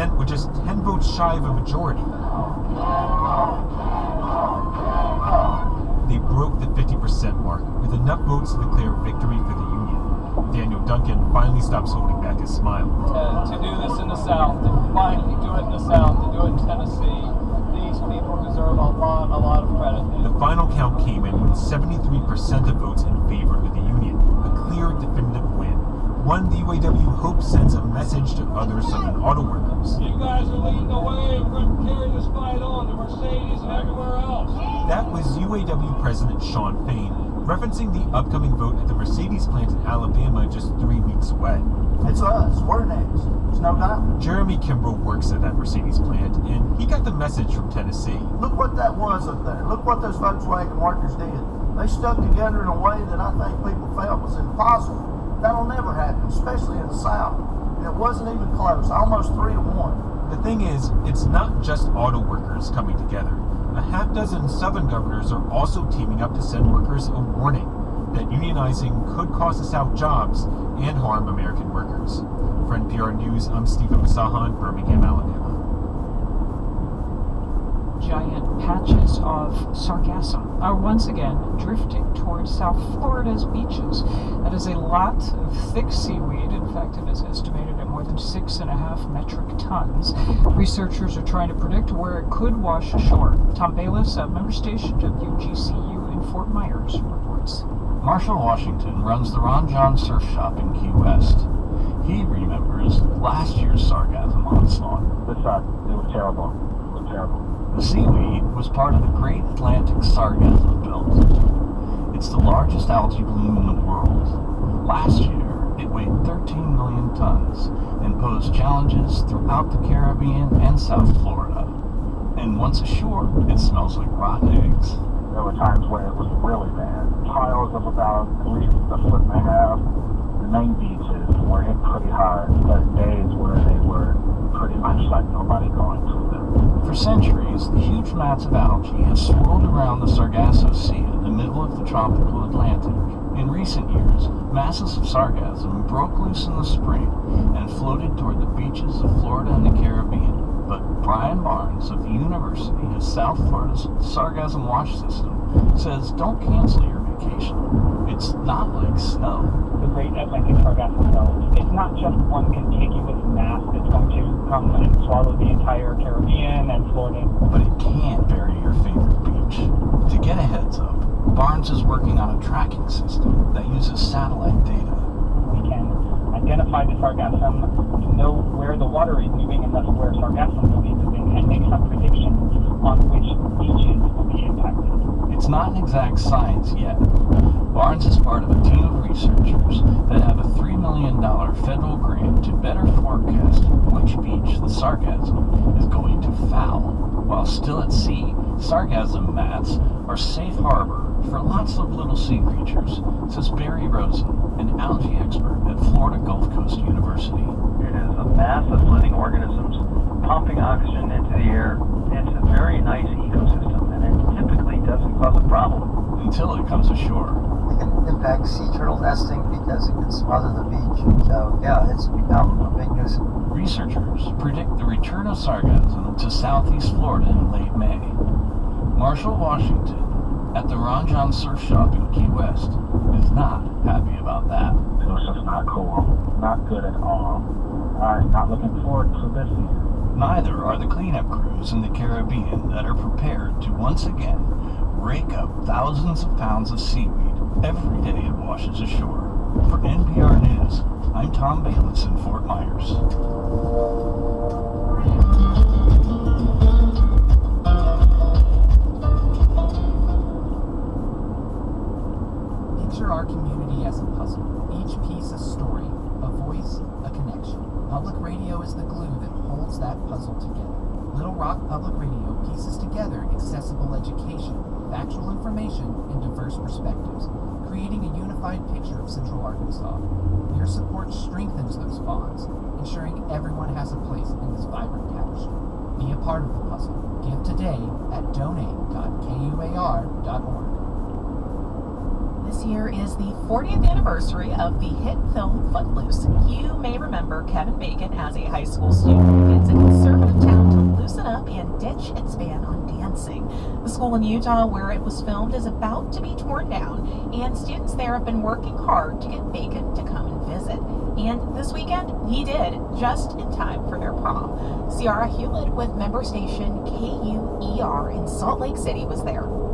event with just 10 votes shy of a majority. They broke the 50% mark with enough votes to declare victory for the Union. Daniel Duncan finally stops holding back his smile. To do this in the South, to finally do it in the South, to do it in Tennessee, these people deserve a lot of credit. The final count came in with 73% of votes in favor of the Union, a clear, definitive win. One the UAW hopes sends a message to other Southern auto workers. You guys are leading the way. We're going to carry this fight on to Mercedes and everywhere else. That was UAW President Shawn Fain referencing the upcoming vote at the Mercedes plant in Alabama just 3 weeks away. It's us. We're next. There's no doubt. Jeremy Kimbrough works at that Mercedes plant, and he got the message from Tennessee. Look what that was up there. Look what those Volkswagen workers did. They stuck together in a way that I think people felt was impossible. That'll never happen, especially in the South. And it wasn't even close, almost 3-1. The thing is, it's not just auto workers coming together. A half dozen Southern governors are also teaming up to send workers a warning that unionizing could cost the South jobs and harm American workers. For NPR News, I'm Stephen Masahan, Birmingham, Alabama. Giant patches of sargassum are once again drifting towards South Florida's beaches. That is a lot of thick seaweed. In fact, it is estimated at more than 6.5 metric tons. Researchers are trying to predict where it could wash ashore. Tom Bayless, a member station WGCU in Fort Myers, reports. Marshall Washington runs the Ron John Surf Shop in Key West. He remembers last year's sargassum onslaught. It was terrible. It was terrible. The seaweed was part of the Great Atlantic Sargassum Belt. It's the largest algae bloom in the world. Last year, it weighed 13 million tons and posed challenges throughout the Caribbean and South Florida. And once ashore, it smells like rotten eggs. There were times where it was really bad. Piles of about at least 1.5 feet. The main beaches were hit pretty hard, but days where they were pretty much like nobody going through them. For centuries, the huge mats of algae have swirled around the Sargasso Sea in the middle of the tropical Atlantic. In recent years, masses of sargassum broke loose in the spring and floated toward the beaches of Florida and the Caribbean. But Brian Barnes of the University of South Florida's Sargassum Watch System says don't cancel your vacation. It's not like snow. The Great Atlantic Sargassum Belt, it's not just one contiguous mass that's going to come and swallow the entire Caribbean and Florida. But it can bury your favorite beach. To get a heads up, Barnes is working on a tracking system that uses satellite data. We can identify the sargassum, know where the water is moving and thus where sargassum will be moving, and make some predictions on which beaches will be impacted. It's not an exact science yet. Barnes is part of a team of researchers that have a $3 million federal grant to better forecast which beach the sargassum is going to foul. While still at sea, sargassum mats are safe harbor for lots of little sea creatures, says Barry Rosen, an algae expert at Florida Gulf Coast University. It is a mass of living organisms pumping oxygen into the air. It's a very nice ecosystem, and it typically doesn't cause a problem. Until it comes ashore. It can impact sea turtle nesting because it can smother the beach. So, yeah, it's become a big nuisance. Researchers predict the return of sargassum to southeast Florida in late May. Marshall Washington, at the Ron John Surf Shop in Key West, is not happy about that. It was just not cool. Not good at all. I'm not looking forward to this season. Neither are the cleanup crews in the Caribbean that are prepared to once again rake up thousands of pounds of seaweed every day it washes ashore. For NPR News, I'm Tom Bayless in Fort Myers. Picture our community as a puzzle. Each piece a story, a voice, a connection. Public radio is the glue that holds that puzzle together. Little Rock Public Radio pieces together accessible education, factual information, and diverse perspectives, creating a unified picture of Central Arkansas. Your support strengthens those bonds, ensuring everyone has a place in this vibrant tapestry. Be a part of the puzzle. Give today at donate.kuar.org. This year is the 40th anniversary of the hit film Footloose. You may remember Kevin Bacon as a high school student who gets a loosen up and ditch its ban on dancing. The school in Utah where it was filmed is about to be torn down, and students there have been working hard to get Bacon to come and visit. And this weekend, he did, just in time for their prom. Ciara Hewlett with member station KUER in Salt Lake City was there.